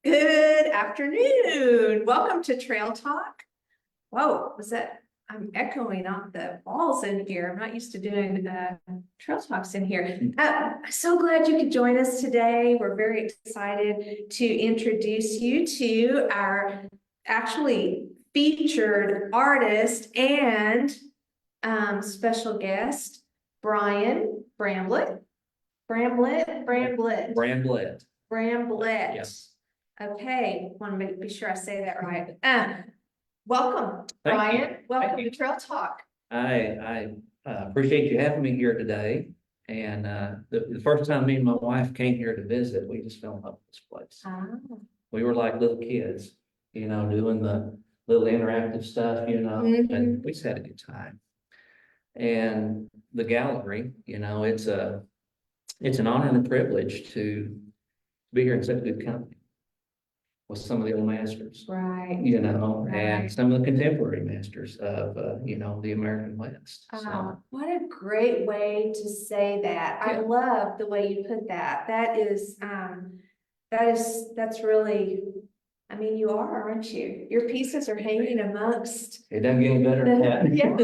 Good afternoon. Welcome to Trail Talk. Whoa, was that? I'm echoing off the walls in here. I'm not used to doing trail talks in here. So glad you could join us today. We're very excited to introduce you to our actually featured artist and special guest, Brian Bramblett. Bramblett. Yes. Okay, want to be sure I say that right. Welcome, Thank Brian. you. Welcome Thank you. to Trail Talk. I appreciate you having me here today. And the first time me and my wife came here to visit, we just fell in love with this place. Ah, We were like little kids, doing the little interactive stuff, and we just had a good time. And the gallery, it's an honor and a privilege to be here in such good company with some of the old masters. right. And Right. some of the contemporary masters of, the American West. So, What a great way to say that. I Yeah. love the way you put that. That's really, I mean, you are, aren't you? Your pieces are hanging amongst. it doesn't get any better than that. Yeah,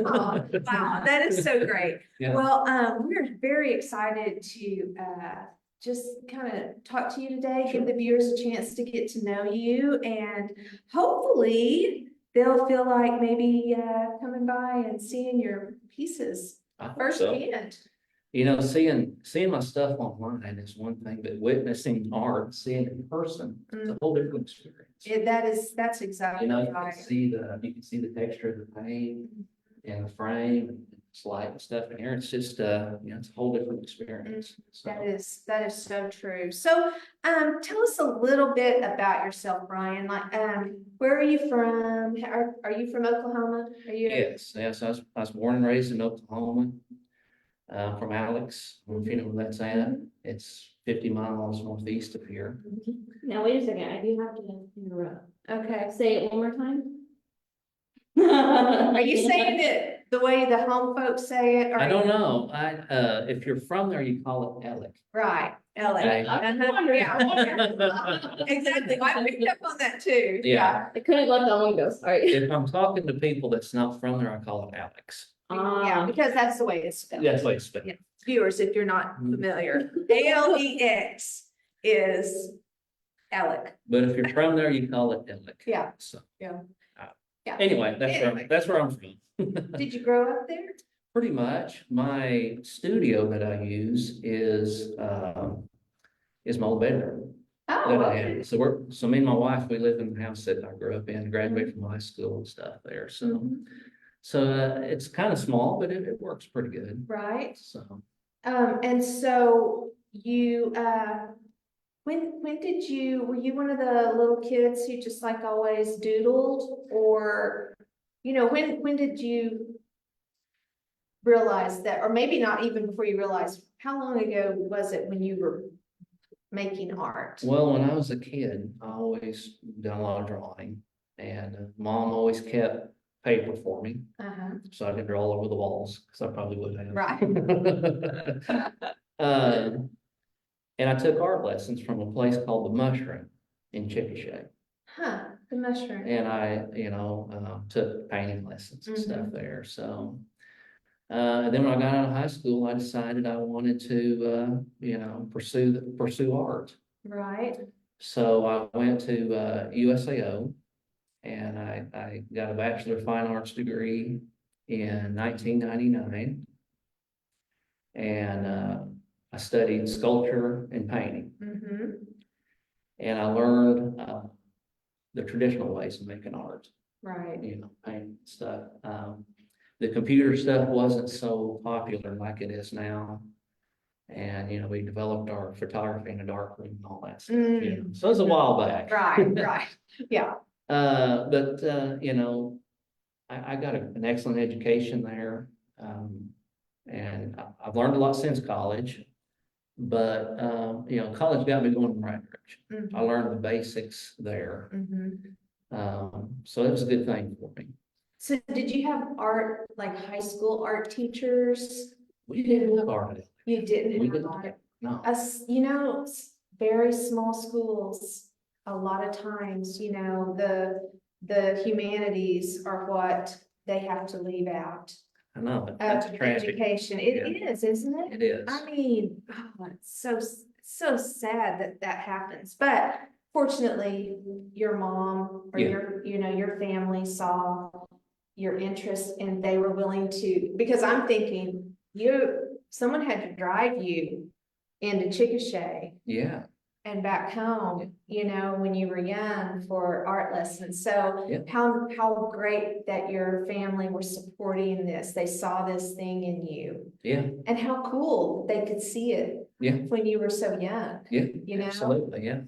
wow, that is so great. Yeah. Well, we're very excited to just kind of talk to you today, give the viewers a chance to get to know you, and hopefully they'll feel like maybe coming by and seeing your pieces I hope firsthand. Seeing my stuff online is one thing, but witnessing art, seeing it in person, it's a whole different experience. That's exactly You right. can see the texture of the paint and the frame and it's light and stuff in here. It's just it's a whole different experience. So, That is so true. So tell us a little bit about yourself, Brian. Like where are you from? Are you from Oklahoma? Are you yes. I was born and raised in Oklahoma, from Alex. I don't know if you know where that's at. It's 50 miles northeast of here. Now, wait a second, I do have to interrupt. okay? Say it one more time. Are you saying it the way the home folks say it? Or I don't know. If you're from there, you call it Alec. Right, Ellie. Okay. Yeah. Exactly. I picked up on that too. Yeah. I couldn't let that one go, sorry. If I'm talking to people that's not from there, I call it Alex. Yeah, because that's the way it's spelled. That's the way it's spelled. Yeah. Viewers, if you're not familiar, ALEX is Alec. But if you're from there, you call it Alec. Yeah. So. Yeah. Yeah. Anyway, that's where I'm from. Did you grow up there? Pretty much. My studio that I use is my old bedroom Oh, that I okay. have. So me and my wife, we live in the house that I grew up in, graduated from high school and stuff there. So Mhm. it's kind of small, but it works pretty good. Right. So And so you when did were you one of the little kids who just like always doodled, or when did you realize that, or maybe not even before you realized, how long ago was it when you were making art? well, when I was a kid, I always done a lot of drawing, and Mom always kept paper for me, so I could draw all over the walls because I probably would have. Right. And I took art lessons from a place called the Mushroom in Chickasha. Huh, the mushroom. And I, took painting lessons and stuff there. So, then when I got out of high school, I decided I wanted to, pursue art. Right. So I went to USAO, and I got a Bachelor of Fine Arts degree in 1999, and I studied sculpture and painting, and I learned the traditional ways of making art. Right. Painting stuff. The computer stuff wasn't so popular like it is now. And, we developed our photography in a dark room and all that stuff. So it was a while back. Right. Yeah. But I got an excellent education there. And I've learned a lot since college. But, college got me going in the right direction. I learned the basics there. So it was a good thing for me. So did you have art, like high school art teachers? We didn't have art. You didn't We have didn't. art? No. Very small schools a lot of times, you know, the humanities are what they have to leave out I know, that's of tragic. education. Yeah. It is, isn't it? It is. I mean, oh, it's so sad that that happens, but fortunately, your mom or Yeah. your family saw your interest and they were willing to, because I'm thinking someone had to drive you into Chickasha Yeah, and back home, you know, when you were young for art lessons. So Yeah. how great that your family were supporting this. They saw this thing in you. yeah, And how cool they could see it yeah, when you were so young, yeah, you know? absolutely, yeah.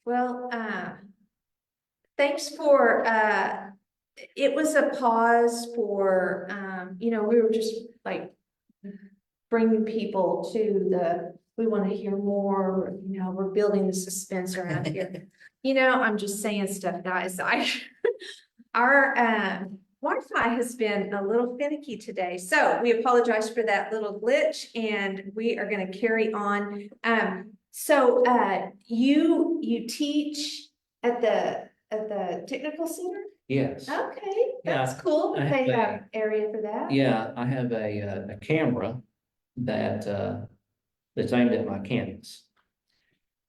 Well, thanks for, it was a pause for, you know, we were just like bringing people to we want to hear more, you know, we're building the suspense around here. You know, I'm just saying stuff, guys. Our, Wi-Fi has been a little finicky today, so we apologize for that little glitch and we are going to carry on. So, you teach at the technical center? Yes, Okay, that's Yeah, cool. I have They a- have area for that. yeah, I have a camera that, that's aimed at my canvas.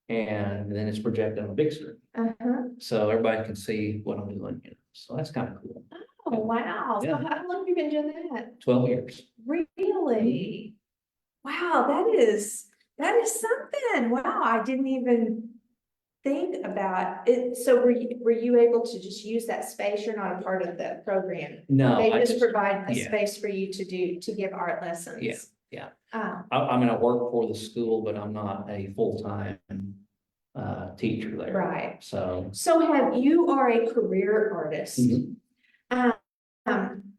And then it's projected on a big screen, Uh-huh. so everybody can see what I'm doing, you know, so that's kind of cool. Oh, wow. So Yeah. how long have you been doing that? 12 years. Really? Wow, that is something. Wow, I didn't even think about it. So were you able to just use that space? You're not a part of the program. No, They I just just, provide a yeah. space for you to give art lessons. Yeah, yeah. Oh, I mean, I work for the school, but I'm not a full-time teacher there. right. So, So you are a career artist. Mhm. Um,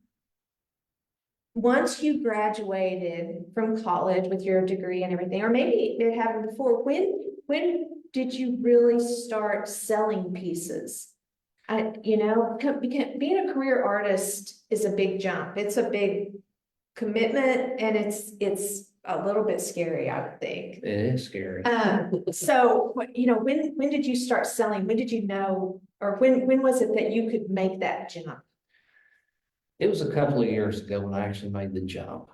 once you graduated from college with your degree and everything, or maybe it happened before, when did you really start selling pieces? You know, being a career artist is a big jump. It's a big commitment and it's a little bit scary, I would think. it is scary. So, you know, when did you start selling? When did you know, or when was it that you could make that jump? It was a couple of years ago when I actually made the jump.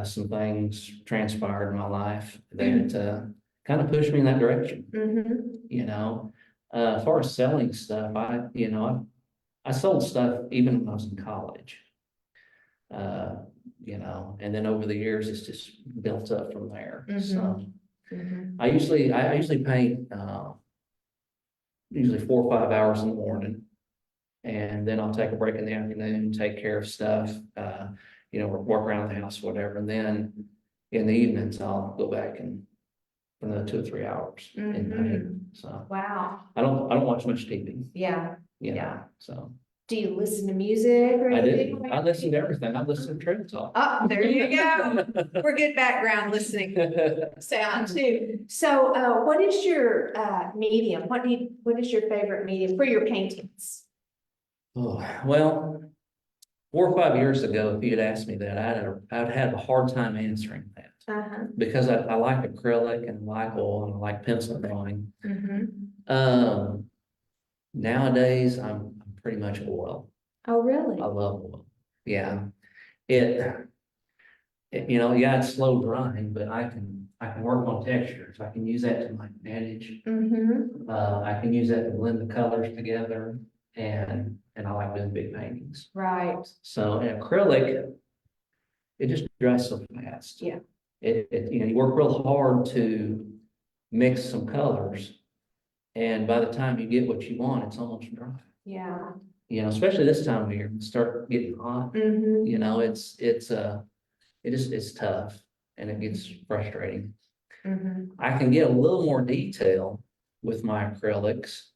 Some things transpired in my life that kind of pushed me in that direction, Mm-hmm. you know. As far as selling stuff, I sold stuff even when I was in college. You know, and then over the years, it's just built up from there. So Mm-hmm. I usually paint, usually 4 or 5 hours in the morning. And then I'll take a break in the afternoon, take care of stuff, you know, work around the house, whatever. And then in the evenings, I'll go back and for another 2 or 3 hours and paint. So Wow. I don't watch much TV, Yeah. you know, Yeah. so. Do you listen to music or I anything? do. I listen to everything. I listen to Trail Talk. Oh, there you go. We're good background listening sound too. So, what is your, medium? What is your favorite medium for your paintings? Oh, well, 4 or 5 years ago, if you had asked me that, I'd have a hard time answering that. Because I like acrylic and I like oil and I like pencil drawing. Nowadays, I'm pretty much oil. Oh, really? I love oil. Yeah. It, yeah, it's slow drying, but I can work on textures. I can use that to my advantage. I can use that to blend the colors together and I like doing big paintings. Right. So in acrylic, it just dries so fast. Yeah. You work real hard to mix some colors. And by the time you get what you want, it's almost dry. Yeah. Especially this time of year, it start getting hot. It's tough and it gets frustrating. I can get a little more detail with my acrylics,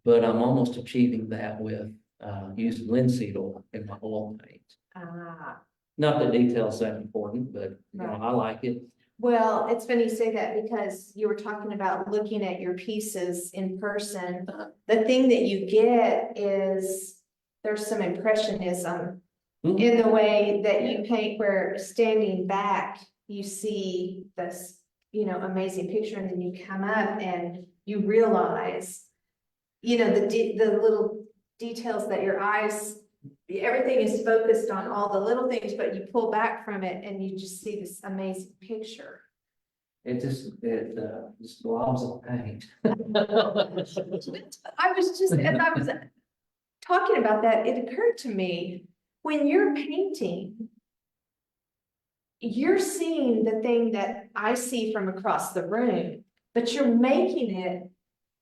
but I'm almost achieving that with using linseed oil in my oil paint. Not that detail's that important, but I like it. Well, it's funny you say that because you were talking about looking at your pieces in person. The thing that you get is there's some impressionism in the way that you paint, where standing back, you see this, amazing picture, and then you come up and you realize, the little details that your eyes, everything is focused on all the little things, but you pull back from it and you just see this amazing picture. It just globs of paint. I was just, as I was talking about that, it occurred to me, when you're painting, you're seeing the thing that I see from across the room, but you're making it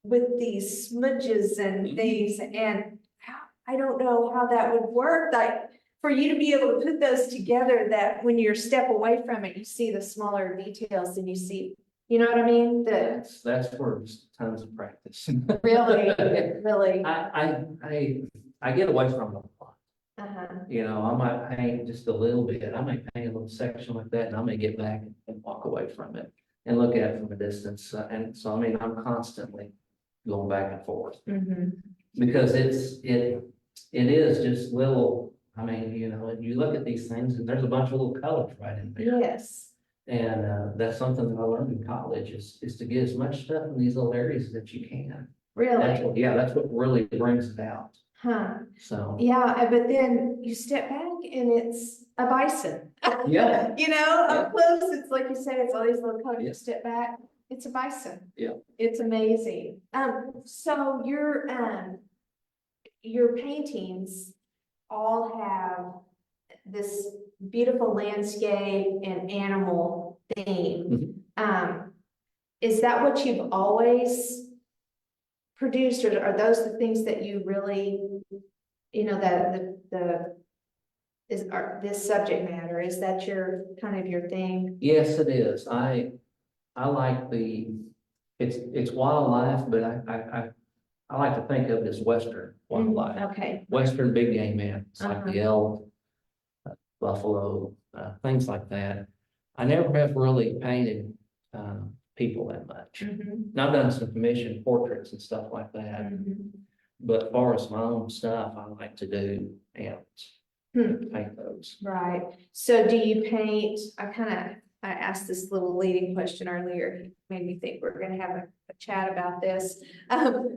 with these smudges and things, and I don't know how that would work, like for you to be able to put those together, that when you're step away from it, you see the smaller details and you see, you know what I mean? That's where there's tons of practice. Really, really. I get away from it a lot. I might paint just a little bit. I might paint a little section like that, and I may get back and walk away from it and look at it from a distance. And so, I'm constantly going back and forth because it is just little. You look at these things, and there's a bunch of little colors right in there. Yes. And that's something that I learned in college is to get as much stuff in these little areas that you can. Really? That's what really brings it out. So. Yeah, but then you step back and it's a bison. Yeah. Up close, it's like you said, it's all these little colors. You step back, it's a bison. Yeah. It's amazing. So your paintings all have this beautiful landscape and animal theme. Is that what you've always produced, or are those the things that you really, this subject matter, is that your kind of your thing? Yes, it is. I like it's wildlife, but I like to think of it as Western wildlife. Okay. Western big game animals like the elk, buffalo, things like that. I never have really painted people that much. And I've done some commissioned portraits and stuff like that. But as far as my own stuff, I like to do animals. Paint those. Right. So do you paint, I asked this little leading question earlier, it made me think we're gonna have a chat about this.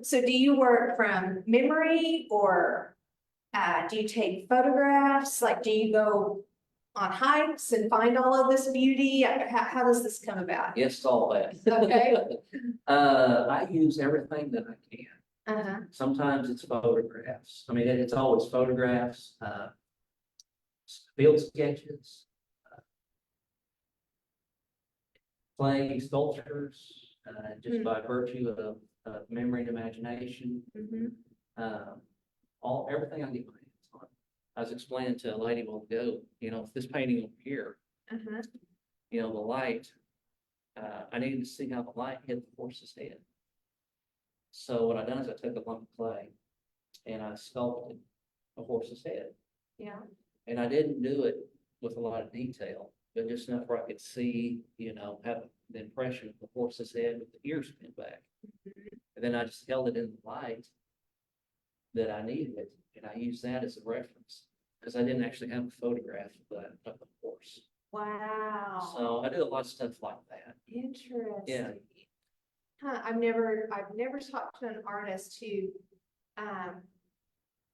So do you work from memory, or do you take photographs? Like, do you go on hikes and find all of this beauty? How does this come about? Yes, all that. Okay. I use everything that I can. Sometimes it's photographs. It's always photographs, field sketches, clay sculptures, just by virtue of memory and imagination. Everything I get my hands on. I was explaining to a lady a while ago, this painting over here, the light, I needed to see how the light hit the horse's head. So what I done is I took a lump of clay and I sculpted a horse's head. Yeah, And I didn't do it with a lot of detail, but just enough where I could see, have the impression of the horse's head with the ears pinned back. And then I just held it in the light that I needed, and I used that as a reference, because I didn't actually have a photograph of the horse. wow. So I do a lot of stuff like that. Interesting. Huh, I've never talked to an artist who,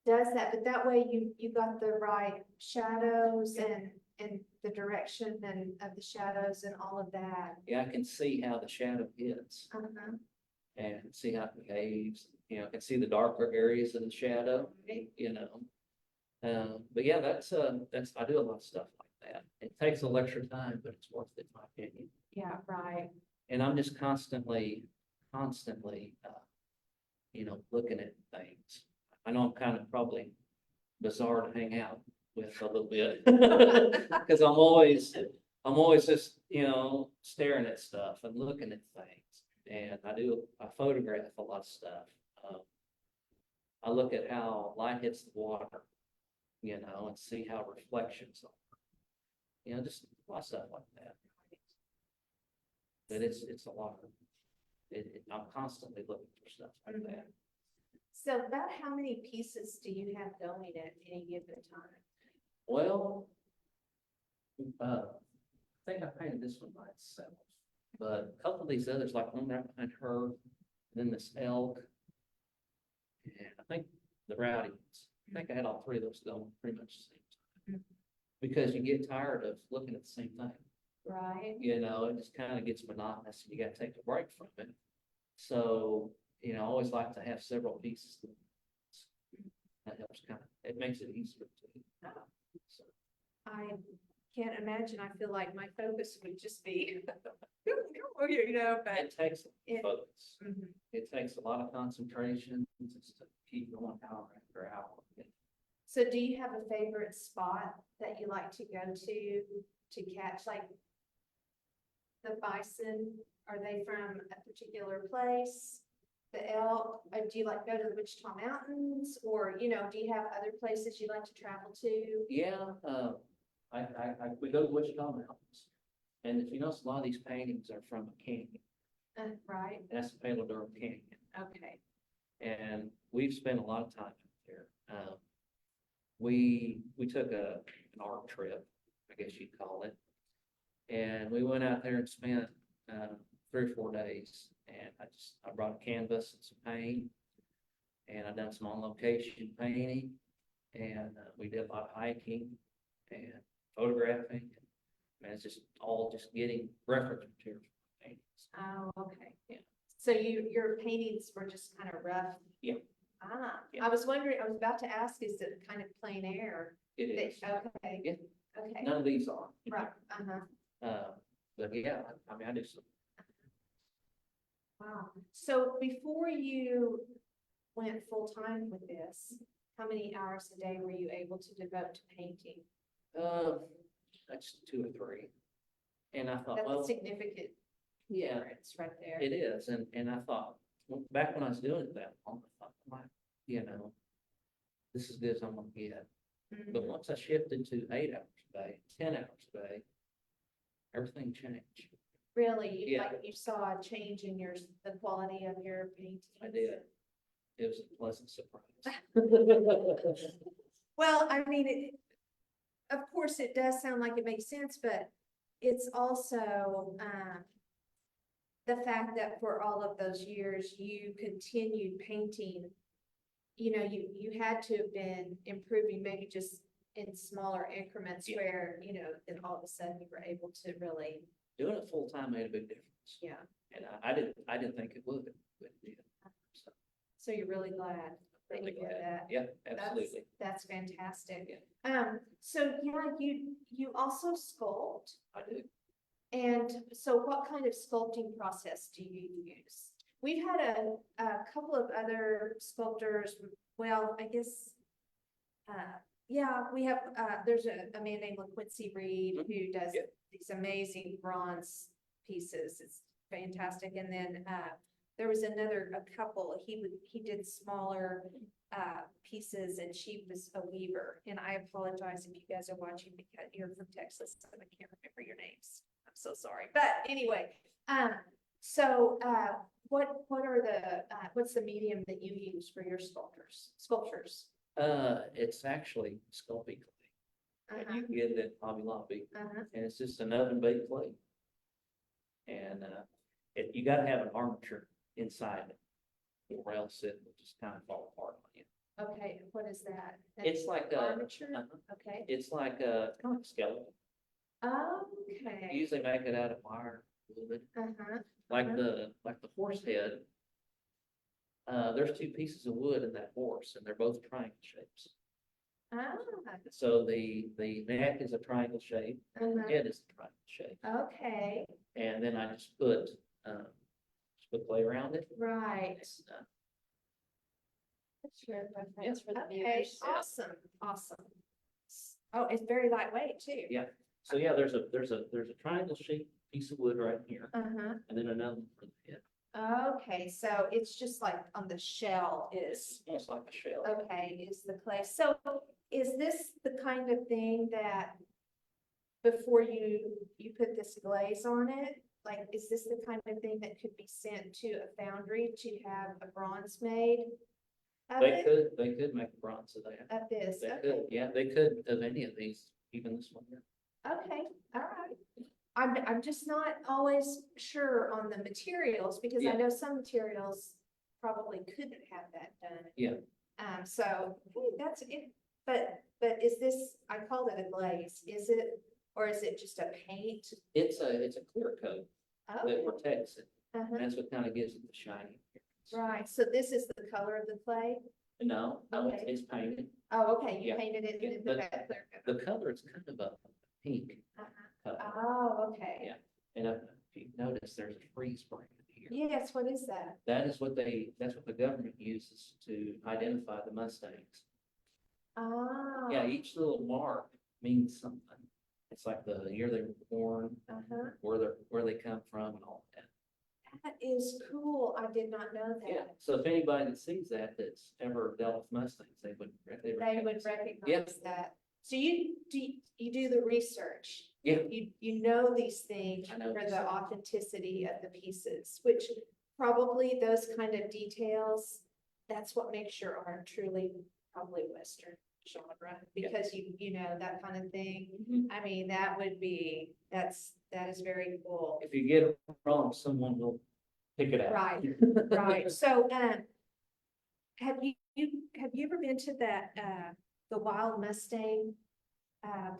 does that, but that way you got the right shadows and the direction and of the shadows and all of that. Yeah, I can see how the shadow hits Uh-huh. and see how it behaves, I can see the darker areas of the shadow, But yeah, that's, I do a lot of stuff like that. It takes a little extra time, but it's worth it, in my opinion. Yeah, right. And I'm just constantly, looking at things. I know I'm kind of probably bizarre to hang out with a little bit. Cause I'm always just, staring at stuff and looking at things. And I photograph a lot of stuff. I look at how light hits the water, and see how reflections are. Just a lot of stuff like that. But it's a lot of, I'm constantly looking for stuff like that. So about how many pieces do you have going at any given time? Well, I think I painted this one by itself, but a couple of these others, like one right behind her, then this elk, and I think the rowdy ones. I think I had all three of those going pretty much the same time. Because you get tired of looking at the same thing. Right. It just kind of gets monotonous and you gotta take a break from it. So, I always like to have several pieces. That helps it makes it easier to. So, I can't imagine. I feel like my focus would just be, but it takes focus. Mhm. It takes a lot of concentration just to keep going hour after hour. So do you have a favorite spot that you like to go to catch, like the bison? Are they from a particular place? The elk, do you like go to the Wichita Mountains, or, do you have other places you like to travel to? Yeah, we go to Wichita Mountains. And if you notice, a lot of these paintings are from a canyon. Right, That's the Palo Duro Canyon. okay. And we've spent a lot of time out there. We took an art trip, I guess you'd call it. And we went out there and spent 3 or 4 days. And I brought a canvas and some paint. And I done some on location painting. And we did a lot of hiking and photographing. And it's just all just getting reference materials for paintings. Oh, okay. Yeah. So your paintings were just kind of rough? Yeah. I was wondering, I was about to ask, is it kind of plein air? It is. Okay. Yeah. Okay, None of these are. right, uh-huh. But yeah, I do some. Wow. So before you went full-time with this, how many hours a day were you able to devote to painting? That's 2 or 3. And I thought, That's a well, significant yeah, difference right there. it is. And I thought, back when I was doing it that long, I thought, this is good as I'm gonna get. Mhm. But once I shifted to 8 hours a day, 10 hours a day, everything changed. Really, Yeah. like you saw a change in the quality of your paintings? I did. It was a pleasant surprise. Well, I mean, of course, it does sound like it makes sense, but it's also, the fact that for all of those years, you continued painting, you had to have been improving, maybe just in smaller increments Yeah. where, then all of a sudden you were able to really, Doing it full time made a big difference. yeah. And I didn't think it would, but it did. So, So you're really glad that really you did glad. that. Yeah, That's- absolutely. That's fantastic. Yeah. So yeah, you also sculpt, I do. and so what kind of sculpting process do you use? We've had a couple of other sculptors, well, I guess, yeah, we have, there's a man named LaQuincy Reed who does Yeah. these amazing bronze pieces. It's fantastic. And then, there was a couple, he did smaller pieces and she was a weaver. And I apologize if you guys are watching because you're from Texas and I can't remember your names. I'm so sorry. But anyway, what are what's the medium that you use for your sculptures? It's actually Sculpey clay. And Uh-huh. you can get it at Hobby Lobby, Uh-huh. and it's just an oven baked clay. And you gotta have an armature inside it, or else it will just kind of fall apart on you. Okay, what is that? It's like a, Armature? uh-huh. Okay. It's like a, kind of like a skeleton. You Okay. usually make it out of wire, wood, Uh-huh. like the horse head. There's two pieces of wood in that horse, and they're both triangle shapes. Ah, So the neck is a triangle shape, the head is a triangle shape, okay, and then I just put clay around it. right. Uh, That's your reference for the Okay, viewers. awesome, awesome. Oh, it's very lightweight too. Yeah. So yeah, there's a triangle shaped piece of wood right here, Uh-huh. and then another one for the head. Okay, so it's just like on the shell is, Almost like a shell. okay, is the clay. So is this the kind of thing that before you put this glaze on it, like, is this the kind of thing that could be sent to a foundry to have a bronze made of They it? could make a bronze of that. Of this, They okay, could, yeah, they could of any of these, even this one here. okay, all right. I'm just not always sure on the materials because I Yeah. know some materials probably couldn't have that done. Yeah. So, hey, that's it, but is this, I called it a glaze, is it, or is it just a paint? It's a clear coat that Oh, protects it. uh-huh. That's what kind of gives it the shiny appearance. Right, so this is the color of the clay? No, Okay. it's painted. Oh, okay, you Yeah. painted it Yeah, in but that clear The color. color is kind of a pink Uh-huh. color. Oh, okay. Yeah. And if you notice, there's a freeze brand here. Yes, what is that? That's what the government uses to identify the Mustangs. Oh. Yeah, each little mark means something. It's like the year they were born, Uh-huh. where they come from and all that. That is cool. I did not know Yeah, that. so if anybody that sees that, that's ever dealt with Mustangs, they would. They would recognize Yeah. that. So you do the research. Yeah. You know these things I know for these the things. authenticity of the pieces, which probably those kind of details, that's what makes your art truly probably Western genre, because you know, that kind of thing. Mhm. I mean, that is very cool. If you get it wrong, someone will pick it out. Right, right. So, have you ever been to that, the Wild Mustang,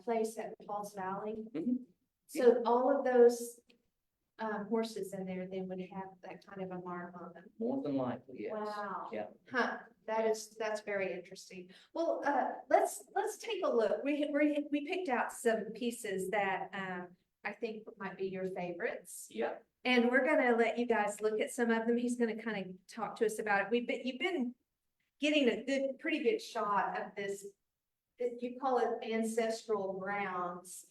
place at Falls Valley? Mhm. So all of those, horses in there, they would have that kind of a mark on them. More than likely, yes. Wow. Yeah. Huh, that's very interesting. Well, let's take a look. We picked out some pieces that, I think might be your favorites. Yeah. And we're gonna let you guys look at some of them. He's gonna kind of talk to us about it. You've been getting a pretty good shot of this. You call it ancestral grounds.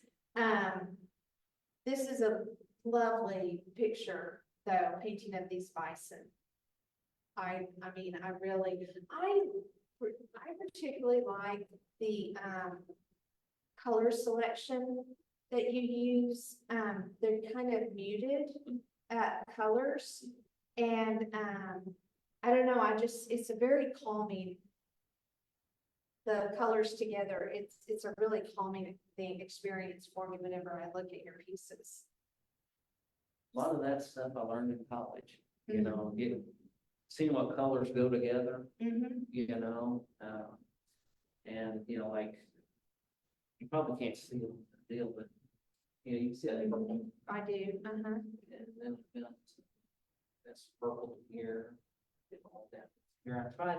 This is a lovely picture, though, painting of these bison. I mean, I particularly like the color selection that you use. They're kind of muted colors, and I don't know. It's a very calming. The colors together, it's a really calming experience for me whenever I look at your pieces. A lot of that stuff I learned in college, you know, seeing what colors go together, Mm-hmm. you know, and, you know, like, you probably can't see the deal, but, you know, you can see that purple, I do, uh-huh. and then that's purple here, and all that. Here, I try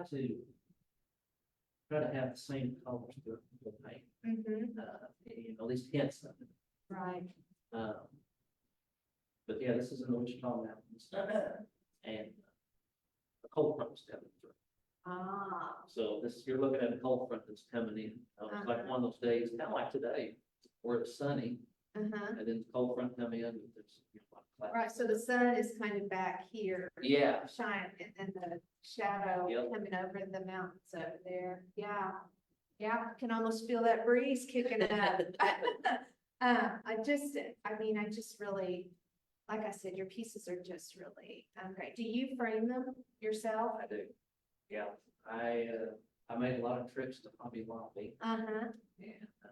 to have the same colors through the paint, Mm-hmm. you know, at least hints of it. Right. But yeah, this is in the Wichita Mountains, and the cold front was coming through. Ah, So you're looking at a cold front that's coming in. It's like one of those days, kind of like today, where it's sunny, uh-huh. and then the cold front come in, there's, you know, a lot of clouds. Right, so the sun is kind of back here, Yeah, shine, and then the shadow Yep. coming over the mountains over there, yeah. Yeah, I can almost feel that breeze kicking up. I just really, like I said, your pieces are just really, great. Do you frame them yourself? I do. Yeah, I made a lot of trips to Hobby Lobby Uh-huh, and, you know,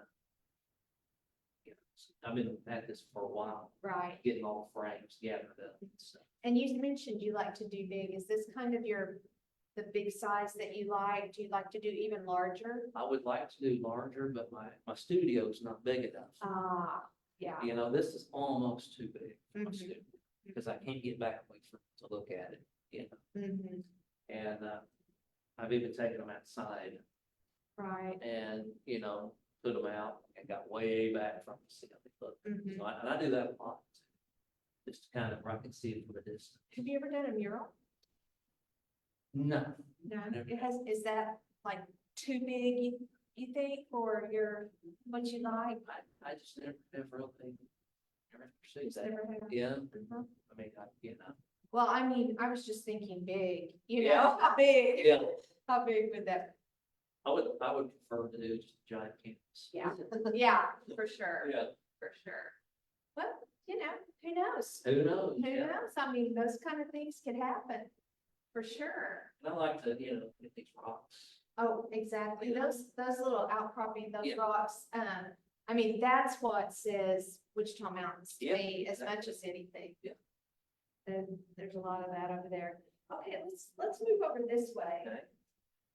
I've been at this for a while, right. getting all the frames gathered up and stuff. And you mentioned you like to do big. Is this kind of the big size that you like? Do you like to do even larger? I would like to do larger, but my studio's not big enough. Ah, yeah. You know, this is almost too big for my Mhm. studio, because I can't get back away from it to look at it, you know. Mhm, And, I've even taken them outside right. and, you know, put them out and got way back from the ceiling. Mhm. So and I do that a lot, just to kind of, where I can see it from a distance. Have you ever done a mural? No, No, Never. is that like too big, you think, for what you like? I just never really, never pursued Just that. never have? Yeah, Mhm. I mean, you know, Well, I mean, I was just thinking big, Yeah. how big? yeah, How big would that? I would prefer to do just a giant canvas. Yeah, yeah, for sure, Yeah, for sure. Well, who knows? who knows? Who Yeah. knows? I mean, those kind of things could happen, for sure. And I like to, you know, get these rocks. Oh, exactly. Yeah. Those little outcropping, those Yeah. rocks, I mean, that's what says Wichita Mountains to Yeah, me as exactly. much as anything. Yeah. And there's a lot of that over there. Okay, let's move over this way. Okay.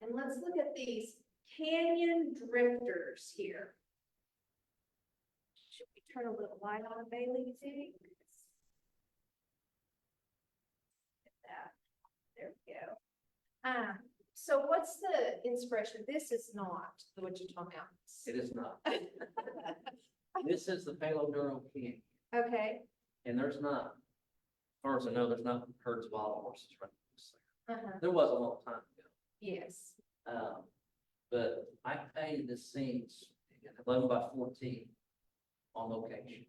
And let's look at these canyon drifters here. Should we turn a little light on, Bailey, you think? Get that. There we go. So what's the inspiration? This is not the Wichita Mountains. It is not. This is the Palo Duro Canyon, Okay. and there's not, as far as I know, there's not herds of wild horses running this there. Uh-huh. There was a long time ago. Yes. But I painted the scenes in 11 by 14 on location.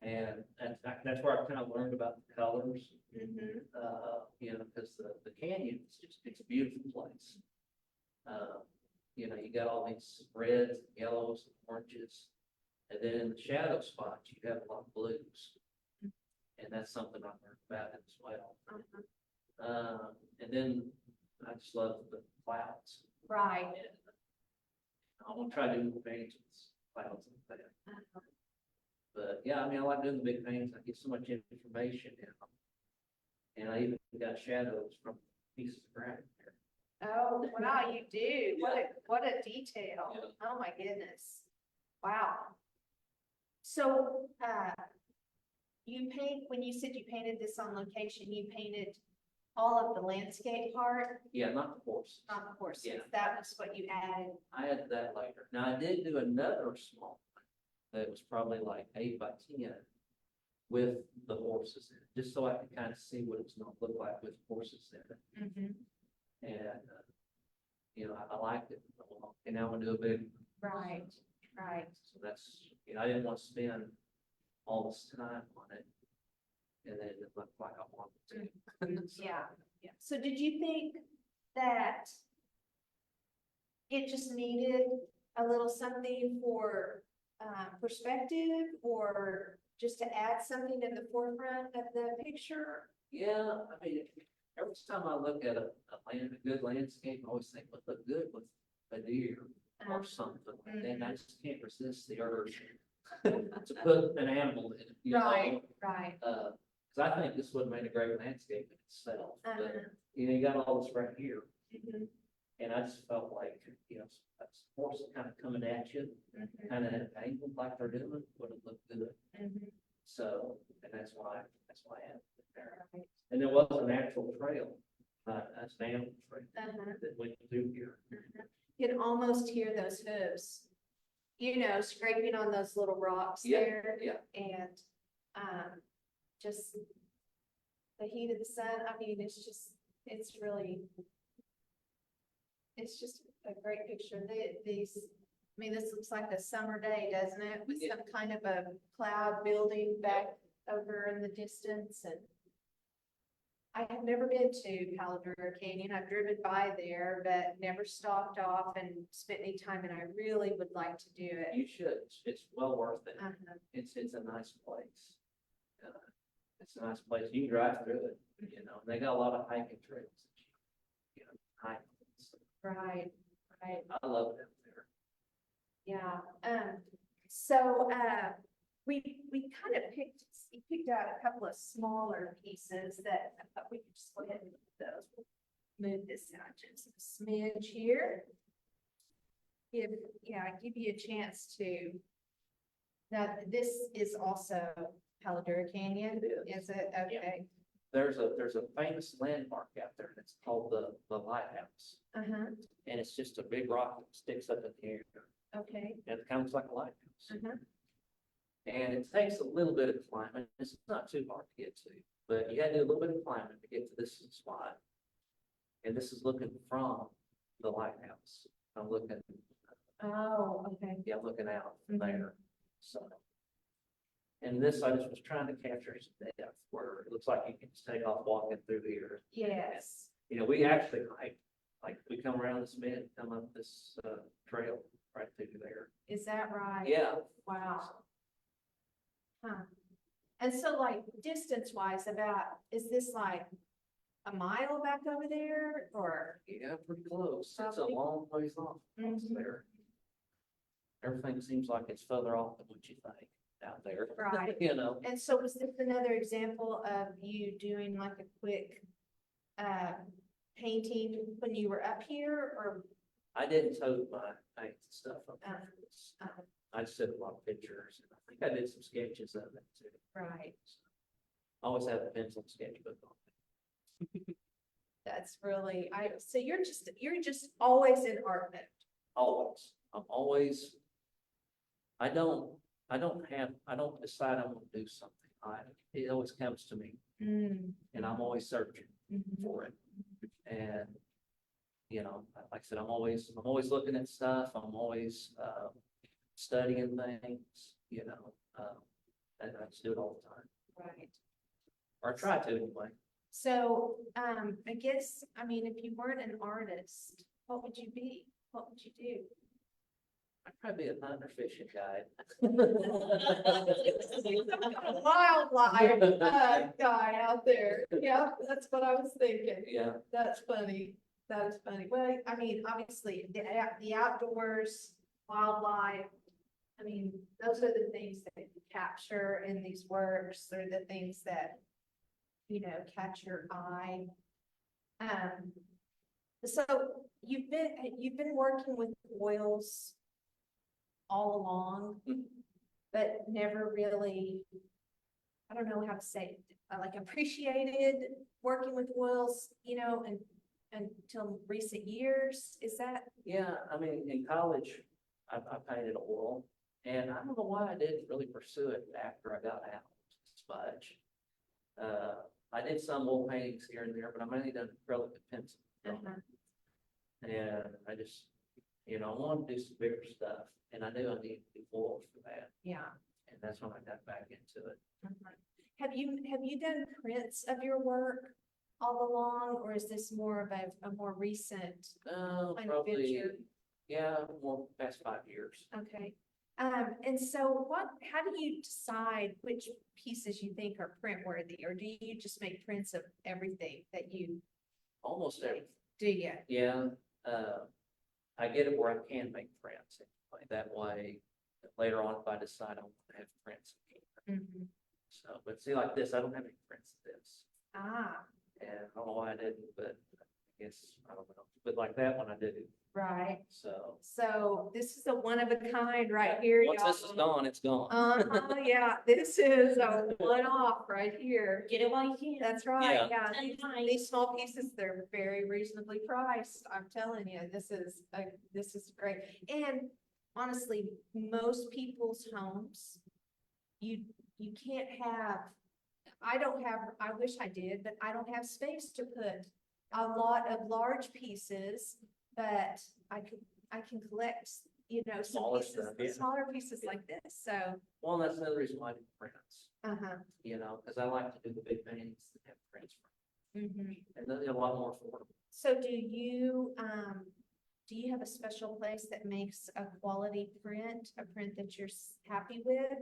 And that's where I kind of learned about the colors, Mm-hmm. you know, because the canyon is just, it's a beautiful place. You know, you got all these reds, yellows, oranges, and then in the shadow spots, you have a lot of blues. And that's something I learned about it as well. Uh-huh. And then I just love the clouds. Right. And I'm gonna try to do more paintings with clouds like that. Uh-huh. But yeah, I mean, I like doing the big paintings. I get so much information in them. And I even got shadows from pieces of granite there. Oh, wow, you do. What a detail. Yeah. Oh, my goodness. Wow. So, when you said you painted this on location, you painted all of the landscape part, Yeah, not the horses. not the horses. Yeah. That was what you added. I added that later. Now, I did do another small one that was probably like 8 by 10 with the horses in it, just so I could kind of see what it was gonna look like with horses in it. Mm-hmm. And, you know, I liked it. And now I'm gonna do a big one. Right, right. So that's, you know, I didn't want to spend all this time on it. And then it looked like I wanted to. So, Yeah, yeah. So did you think that it just needed a little something for perspective, or just to add something in the forefront of the picture? Yeah, I mean, every time I look at a good landscape, I always think, would look good with a deer or something like that. And I just can't resist the urge to put an animal in it, you know? Right, right. Cause I think this would have made a great landscape in itself, but, Uh-huh. you know, you got all this right here. Mhm, And I just felt like, you know, that's horse kind of coming at you, mhm, kind of at an angle like they're doing, would have looked good. mhm. So, and that's why I added it there. Right. And there was a natural trail, that's an animal trail Uh-huh. that went through here. You can almost hear those hooves, scraping on those little rocks Yeah, there. yeah. And, just the heat of the sun, I mean, it's just a great picture. This looks like a summer day, doesn't it? With Yeah. some kind of a cloud building back over in the distance, and I have never been to Paladura Canyon. I've driven by there, but never stopped off and spent any time, and I really would like to do it. You should, it's well worth it. Uh-huh. It's a nice place. It's a nice place. You can drive through it, you know, and they got a lot of hiking trails. that you know, hike. So Right, right. I love it there. Yeah, so, we kind of picked out a couple of smaller pieces that I thought we could just go ahead and move those. We'll move this out just a smidge here. Give you a chance to. Now, this is also Paladura Canyon, It is it? Okay. There's a famous landmark out there, and it's called the lighthouse. Uh-huh, And it's just a big rock that sticks up in the air, okay. and it kind of looks like a lighthouse. Uh-huh. And it takes a little bit of climbing. It's not too hard to get to, but you gotta do a little bit of climbing to get to this spot. And this is looking from the lighthouse. I'm looking, Oh, okay. yeah, looking out Mhm. there, so. And this, I just was trying to capture some depth where it looks like you can just take off walking through here. Yes. You know, we actually like we come around this bend, come up this, trail right through there. Is that right? Yeah. Wow. Huh. And so like distance wise is this like a mile back over there or? Yeah, pretty close. It's a Probably. long ways off Mhm. there. Everything seems like it's further off than what you think out there. Right. You know, And so was this another example of you doing like a quick painting when you were up here or? I didn't tote my paint and stuff up Uh, there. uh. I just took a lot of pictures, and I think I did some sketches of it too. Right. I always have a pencil and sketchbook on. That's really, so you're just always in art mode. Always. I'm always, I don't decide I'm gonna do something. It always comes to me, and I'm always searching Mhm. for it. And, you know, like I said, I'm always looking at stuff. I'm always, studying things, you know, and I just do it all the time, Right. or I try to anyway. So, I guess, I mean, if you weren't an artist, what would you be? What would you do? I'd probably be a hunter fishing guide. Wildlife, guy out there. Yeah, that's what I was thinking. Yeah, That's funny. That is funny. Well, I mean, obviously, the outdoors, wildlife. I mean, those are the things that you capture in these works. They're the things that, catch your eye. So you've been working with oils all along, Mhm. but never really, I don't know how to say it, like appreciated working with oils, until recent years. Is that? yeah, I mean, in college, I painted oil, and I don't know why I didn't really pursue it after I got out as much. I did some oil paintings here and there, but I mainly done acrylic and pencil. Uh-huh. And I just, I wanted to do some bigger stuff, and I knew I needed to do oils for that, Yeah. and that's when I got back into it. Uh-huh. Have you done prints of your work all along, or is this more of a more recent kind of Probably, venture? yeah, more past 5 years. Okay. And so how do you decide which pieces you think are print worthy, or do you just make prints of everything that you Almost everything. do? You? Yeah, I get it where I can make prints. Anyway. That way, later on, if I decide I want to have prints. Mhm. So, but see, like this, I don't have any prints of this. Ah, And I don't know why I didn't, but I guess, I don't know. But like that one I do, right. so. So this is a one of a kind right here. Once this is y'all. gone, it's gone. Yeah, this is a one-off right here. Get it while you can. That's right, Yeah. yeah. These Nice. small pieces, they're very reasonably priced. I'm telling you, this is great. And honestly, most people's homes, you can't have, I wish I did, but I don't have space to put a lot of large pieces, but I can collect you know, some Smaller pieces, stuff, yeah. smaller pieces like this, so, Well, that's another reason why I do prints, uh-huh. you know, because I like to do the big paintings that have prints. Mhm. And they're a lot more affordable. So do you have a special place that makes a quality print, a print that you're happy with?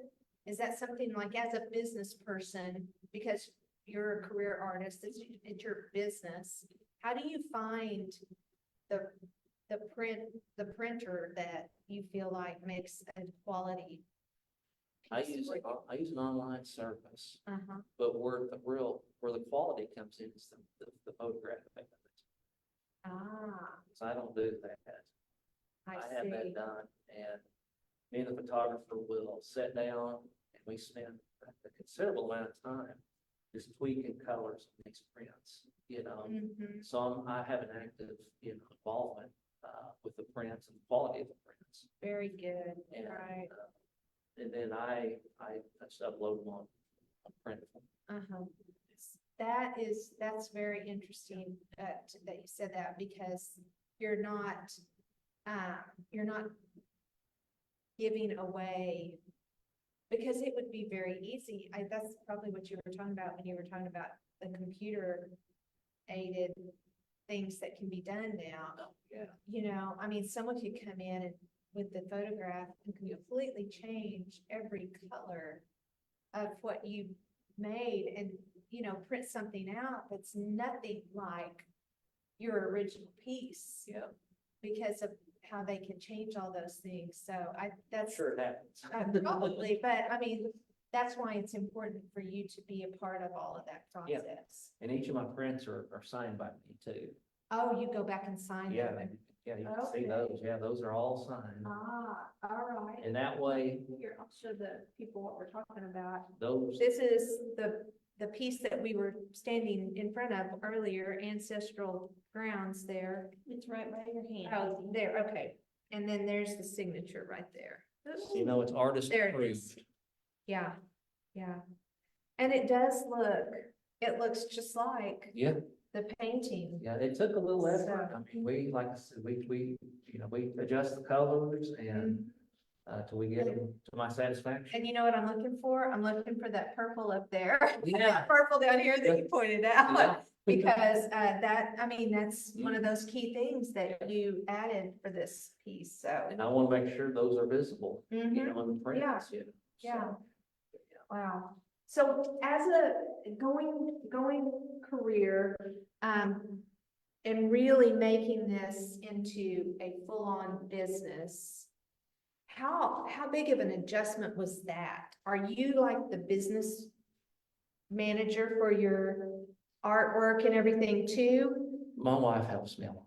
Is that something like as a business person, because you're a career artist, it's your business, how do you find the printer that you feel like makes a quality? I piece use, for you? I use an online service, Uh-huh, but where the quality comes in is the photograph of it. So I don't do that. I I have see. that done, and me and the photographer will sit down and we spend a considerable amount of time just tweaking colors of these prints, you know. Mhm. So I have an active, you know, involvement, with the prints and the quality of the prints. Very good, And, right, and then I just upload them on print. uh-huh. That's very interesting, that you said that, because you're not giving away, because it would be very easy, that's probably what you were talking about when you were talking about the computer aided things that can be done now. Yeah. You know, I mean, someone could come in and with the photograph and completely change every color of what you made and, you know, print something out that's nothing like your original piece. Yeah, Because of how they can change all those things. So that's sure it happens. probably, but I mean, that's why it's important for you to be a part of all of that Yeah. process. And each of my prints are signed by me too. Oh, you go back and sign Yeah, them. yeah, you can see Okay. those. Yeah, those are all signed. All right. And that way, Here, I'll show the people what we're talking about. those, This is the piece that we were standing in front of earlier, ancestral grounds there. It's right by your hand. Oh, there, okay. And then there's the signature right there. you know, it's artist There it is. approved. Yeah, yeah. And it does look, it looks just like Yeah, the painting. yeah, it took a little effort. So- I mean, we, like I said, we, you know, we adjust the colors and, till we get them to my satisfaction. And you know what I'm looking for? I'm looking for that purple up there. Yeah. That purple down here that you pointed out. Yeah. Because I mean, that's one of those key things that you added for this piece, so. And I want to make sure those are visible, you Mhm. know, in the prints, you know. Yeah. So, Wow. So as a going career, and really making this into a full-on business, how big of an adjustment was that? Are you like the business manager for your artwork and everything too? My wife helps me a lot.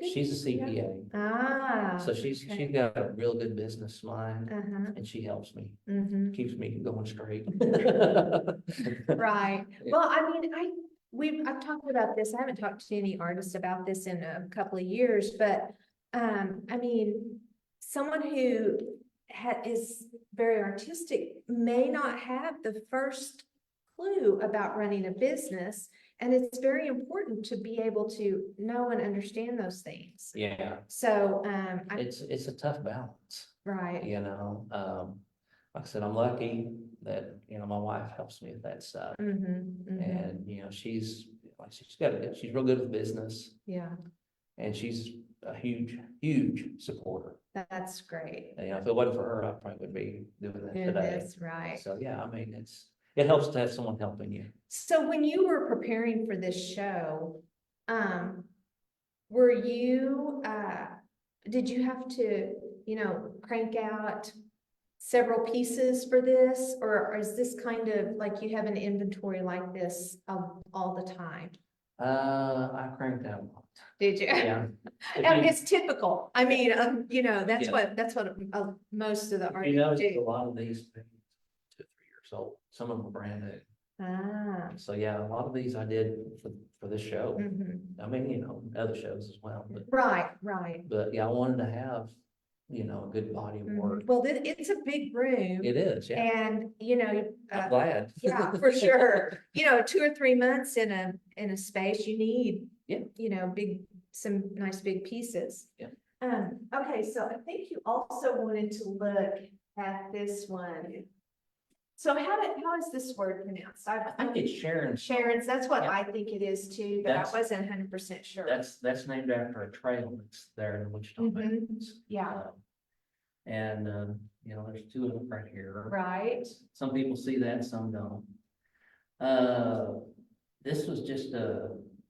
She's a CPA, Ah. so she's okay. got a real good business mind, Uh-huh. and she helps me, Mhm. keeps me going straight. Right. Well, I mean, I've talked about this. I haven't talked to any artists about this in a couple of years, but, I mean, someone who is very artistic may not have the first clue about running a business. And it's very important to be able to know and understand those things. Yeah, So, it's a tough balance, right. you know, like I said, I'm lucky that, you know, my wife helps me with that stuff. Mm-hmm, mm-hmm. And, you know, she's real good with business, Yeah, and she's a huge supporter. that's great. And, you know, if it wasn't for her, I probably would be doing that It today. is, right. So, yeah, I mean, it helps to have someone helping you. So when you were preparing for this show, were you, did you have to, you know, crank out several pieces for this? Or is this kind of like you have an inventory like this all the time? I cranked out a lot. Did you? Yeah. And it's typical. I mean, you know, that's Yeah. what most of the You know, artists a do. lot of these things, 2 or 3 years old, some of them are brand new. Ah. So, yeah, a lot of these I did for this show. Mhm. I mean, you know, other shows as well, Right. but yeah, I wanted to have, you know, a good body of work. Well, it's a big room. It is, yeah. And, you know, I'm glad. yeah, for sure. You know, 2 or 3 months in a space, you need, Yeah. you know, some nice big pieces. Yeah. Okay, so I think you also wanted to look at this one. So how is this word pronounced? I think it's Sharon. Sharon's, that's what Yeah. I think it is too, but I That's- wasn't 100% sure. That's named after a trail that's there in Wichita Mhm. Mountains. Yeah. And, you know, there's two of them right here. Right, Some people see that, some don't. This was just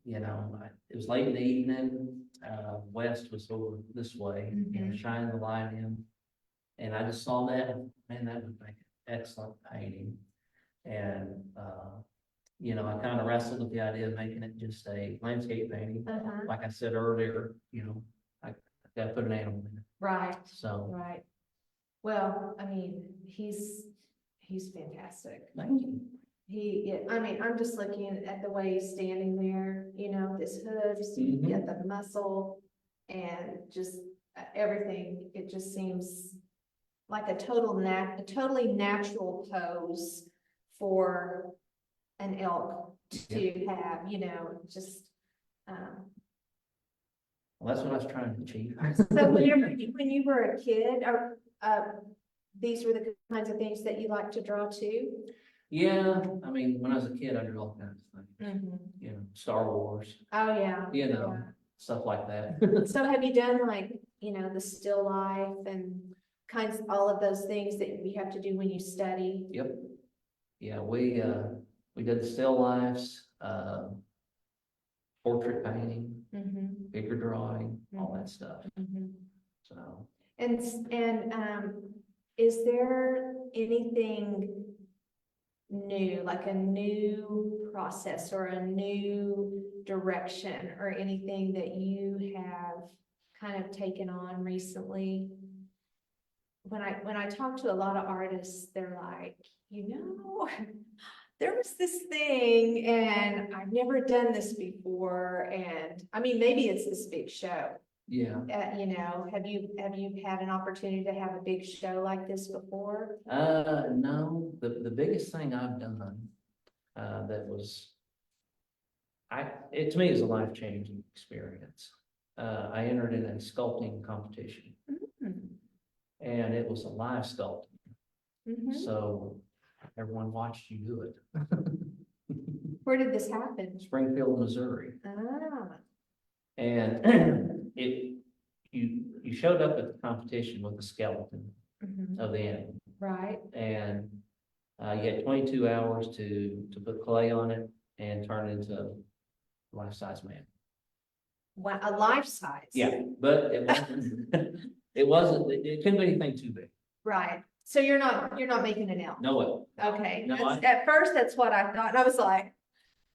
you know, it was late in the evening, west was over this way, you know, Mhm. shining the light in. And I just saw that, man, that would make an excellent painting. And, you know, I kind of wrestled with the idea of making it just a landscape painting. Uh-huh. Like I said earlier, you know, I gotta put an animal in it, right, so. right. Well, I mean, he's fantastic. Thank you. I mean, I'm just looking at the way he's standing there, you know, this hooves, you Mhm. get the muscle and just everything. It just seems like a totally natural pose for an elk to have, you know, just, Well, that's what I was trying to achieve. so when you were a kid, these were the kinds of things that you like to draw too? Yeah, I mean, when I was a kid, I drew all kinds of things, Mhm. you know, Star Wars, Oh, yeah. you know, stuff like that. Yeah. So have you done like, you know, the still life and all of those things that you have to do when you study? Yep. Yeah, we did the still lifes, portrait painting, Mhm, figure drawing, all that stuff, mhm. so. And, is there anything new, like a new process or a new direction or anything that you have kind of taken on recently? When I talk to a lot of artists, they're like, you know, there was this thing and I've never done this before. And I mean, maybe it's this big show. Yeah, You know, have you had an opportunity to have a big show like this before? no, the biggest thing I've done, that was, to me is a life-changing experience. I entered in a sculpting competition and it was a live sculpting. Mhm. So everyone watched you do it. Where did this happen? Springfield, Missouri. Ah, And you showed up at the competition with a skeleton mhm. of the animal. Right, And you had 22 hours to put clay on it and turn it into a life-size man. wow, a life size. Yeah, but it wasn't, it couldn't be anything too big. Right, so you're not making an elk? No way. Okay, No, at first, that's what I thought, and I was like,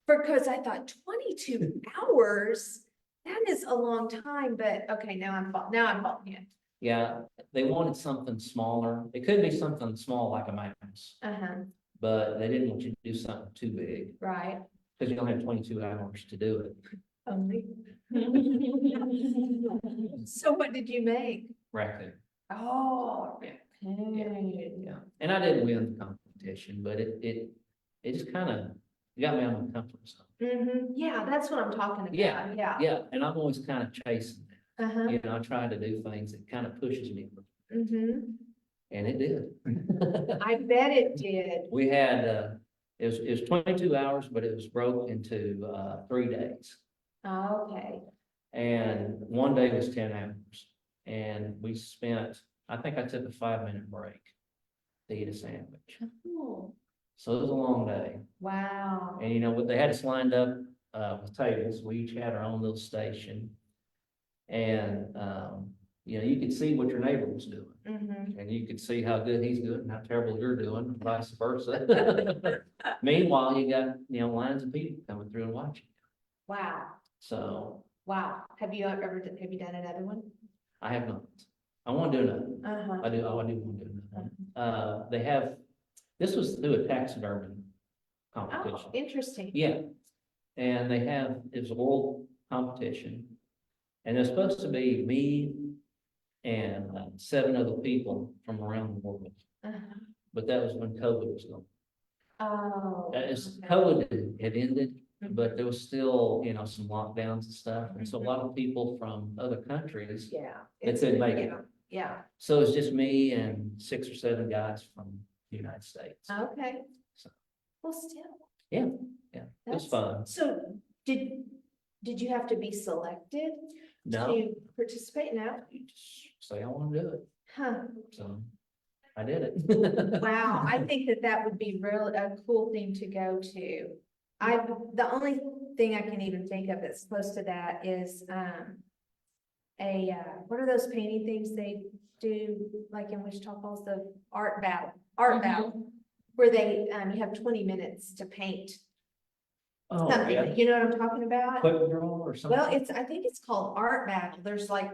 because I thought 22 hours, that is a long time, but okay, now I'm following it. Yeah, they wanted something smaller. It could be something small like a mouse, Uh-huh, but they didn't want you to do something too big right. because you only have 22 hours to do it. Only. So what did you make? Right there. Oh. Yeah. Okay. Yeah, and I didn't win the competition, but it just kind of got me out of my comfort zone. Yeah, that's what I'm talking about. Yeah. Yeah. Yeah, and I'm always kind of chasing that. Uh-huh. You know, I try to do things that kind of pushes me, Mm-hmm. and it did. I bet it did. We had, it was 22 hours, but it was broke into 3 days. Okay. And one day was 10 hours. And we spent, I think I took a 5-minute break to eat a sandwich. Oh, So it was a long day. wow. And you know, what they had us lined up with tables. We each had our own little station. And you know, you could see what your neighbor was doing. Mm-hmm. And you could see how good he's doing and how terrible you're doing, and vice versa. Meanwhile, you got, you know, lines of people coming through and watching. Wow. So Wow. Have you done another one? I have not. I want to do another. Uh-huh. I do want to do another. They have, this was through a taxidermy competition. Oh, interesting. Yeah. And they have, it was a world competition. And it's supposed to be me and 7 other people from around the world. Uh-huh. But that was when COVID was going. Oh. As okay. COVID had ended, but there was still, you know, some lockdowns and stuff. And so a lot of people from other countries, Yeah. It could make it. Yeah, so it's just me and 6 or 7 guys from the United States. okay. So- Well, still. Yeah, it was That's- fun. So did you have to be selected No, to participate now? you just say I want to do it. Huh, So I did it. wow, I think that would be really a cool thing to go to. The only thing I can even think of that's close to that is, what are those painting things they do, like in Wichita Falls, the art battle, where they, you have 20 minutes to paint Oh, something, yeah. you know what I'm talking about? Quick draw or something? Well, I think it's called art battle. There's like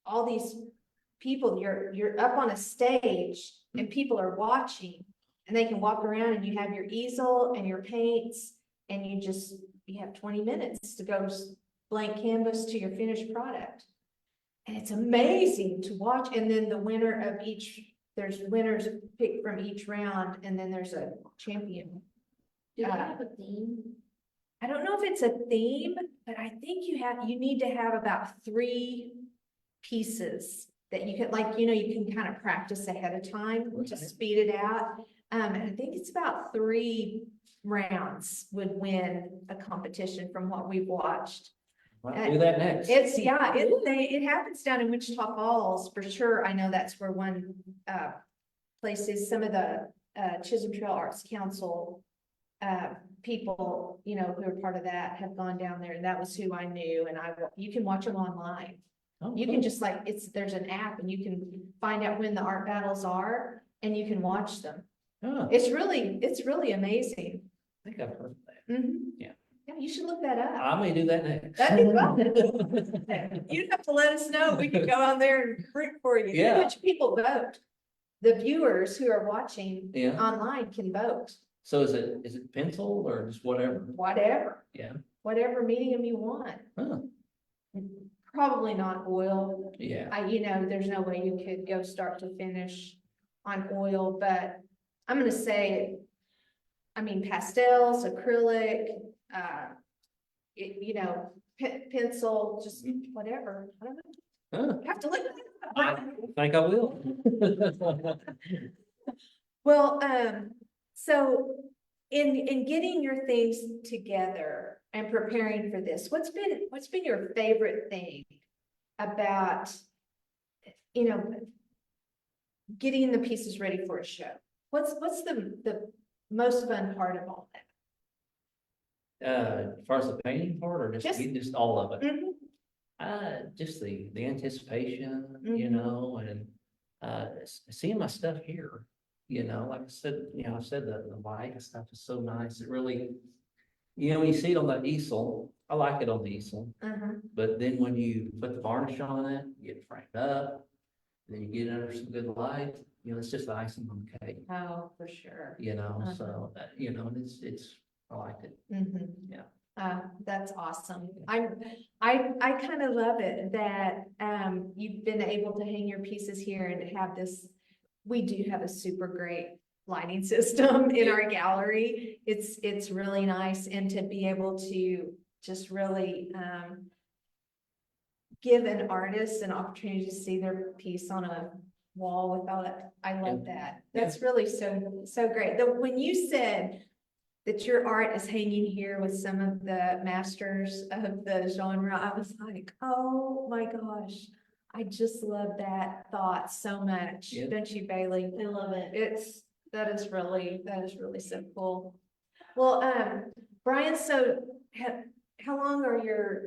all these people, you're up on a stage and people are watching. And they can walk around and you have your easel and your paints and you have 20 minutes to go blank canvas to your finished product. And it's amazing to watch. And then the winner of there's winners picked from each round and then there's a champion. Do you have a theme? I don't know if it's a theme, but I think you need to have about 3 pieces that you can, like, you can kind of practice ahead of time to Right. speed it out. And I think it's about 3 rounds would win a competition from what we've watched. I'll do that next. It happens down in Wichita Falls for sure. I know that's where one place is. Some of the Chisholm Trail Arts Council people, who are part of that have gone down there, and that was who I knew. And you can watch them online. Oh, You cool. can just there's an app and you can find out when the art battles are and you can watch them. Oh, It's really amazing. I think I've heard of that. Mhm. Yeah. Yeah, you should look that up. I may do that next. That'd be fun. You'd have to let us know. We could go on there and root for you. See Yeah. which people vote. The viewers who are watching Yeah, online can vote, so is it pencil or just whatever? whatever, Yeah, whatever medium you want. huh, Probably not oil. yeah, There's no way you could go start to finish on oil, but I'm gonna say, pastels, acrylic, pencil, just whatever. I don't know. huh, You have to look. I think I will. Well, so in getting your things together and preparing for this, what's been your favorite thing about, getting the pieces ready for a show? What's the most fun part of all that? As far as the painting part or Just- just all of it? Mhm. Just the anticipation, Mhm. and seeing my stuff here, like I said, I said the light and stuff is so nice. It really, when you see it on the easel, I like it on the easel, Uh-huh. but then when you put the varnish on it, you get it framed up, then you get it under some good light, it's just the icing on the cake, Oh, for sure. so, it's, I liked it. Mhm. Yeah. That's awesome. I kind of love it that, you've been able to hang your pieces here and have this. We do have a super great lighting system in our gallery. It's really nice, and to be able to just really, give an artist an opportunity to see their piece on a wall without it. I love that. That's really so great. When you said that your art is hanging here with some of the masters of the genre, I was like, oh my gosh, I just love that thought so much. Yeah. Don't you, Bailey? I love it. That is really so cool. Well, Brian, so how long are your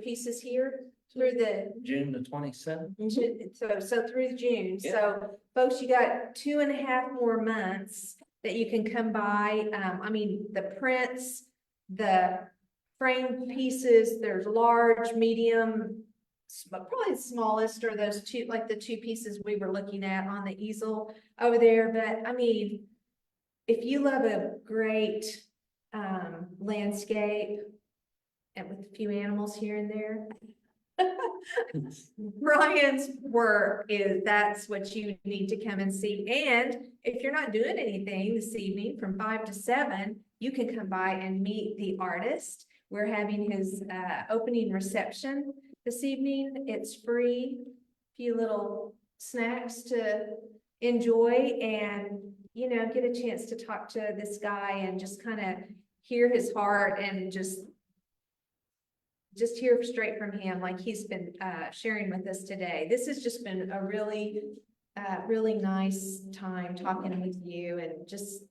pieces here? Through the June the 27th. so through June. Yeah. So folks, you got 2.5 more months that you can come by. The prints, the frame pieces, there's large, medium, probably the smallest are those two, like the 2 pieces we were looking at on the easel over there. But if you love a great landscape and with a few animals here and there, Brian's work that's what you need to come and see. And if you're not doing anything this evening from 5 to 7, you can come by and meet the artist. We're having his opening reception this evening. It's free, few little snacks to enjoy and, you know, get a chance to talk to this guy and just kind of hear his heart and just hear straight from him like he's been sharing with us today. This has just been a really, really nice time talking with you and just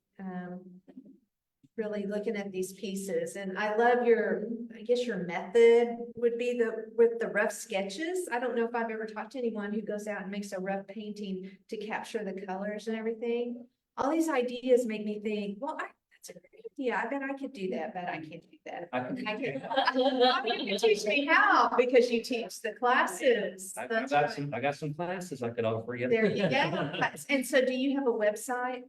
really looking at these pieces. And I love your, I guess your method would be with the rough sketches. I don't know if I've ever talked to anyone who goes out and makes a rough painting to capture the colors and everything. All these ideas make me think, well, that's a great idea. I bet I could do that, but I can't do that. I can. I can. You teach me how, because you teach the classes. That's right. I got some classes I could offer you. There you go. And so do you have a website?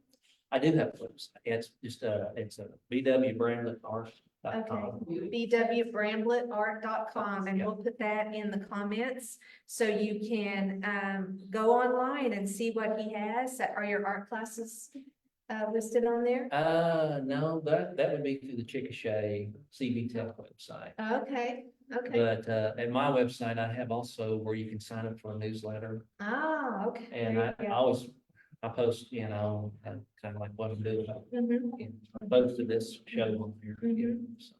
I do have a website. It's just it's a BW Bramblett Art. Okay, bwbramblett.art.com, and we'll put that in the comments so you can go online and see what he has. Are your art classes listed on there? No, that would be through the Chickasha CB Tech website. Okay, okay. But at my website, I have also where you can sign up for a newsletter. Ah, okay. And There you go. I post, you know, kind of like what I'm doing. Mhm. And I posted this show on here. Mhm. So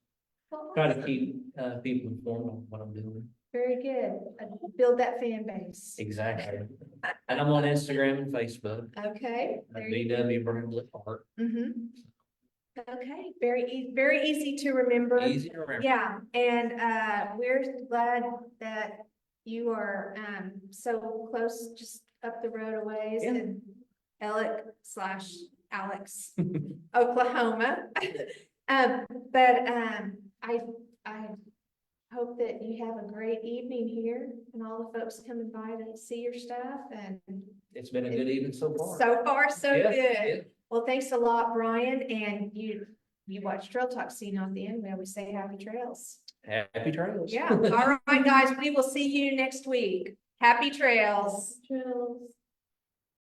Well, try to awesome. keep people informed on what I'm doing. Very good. Build that fan base. Exactly. And I'm on Instagram and Facebook. Okay. There you go. BW Bramblett Art. Mhm. Okay, very easy to remember. Easy to remember. Yeah, and we're glad that you are so close, just up the road a ways Yeah. in Alex, Oklahoma. But I hope that you have a great evening here and all the folks coming by to see your stuff, and It's been a good evening so far. so far so Yeah, good. yeah. Well, thanks a lot, Brian, and you watch Trail Talk, so you know at the end, we always say happy trails. Happy trails. Yeah, all right, guys, we will see you next week. Happy trails. Trails.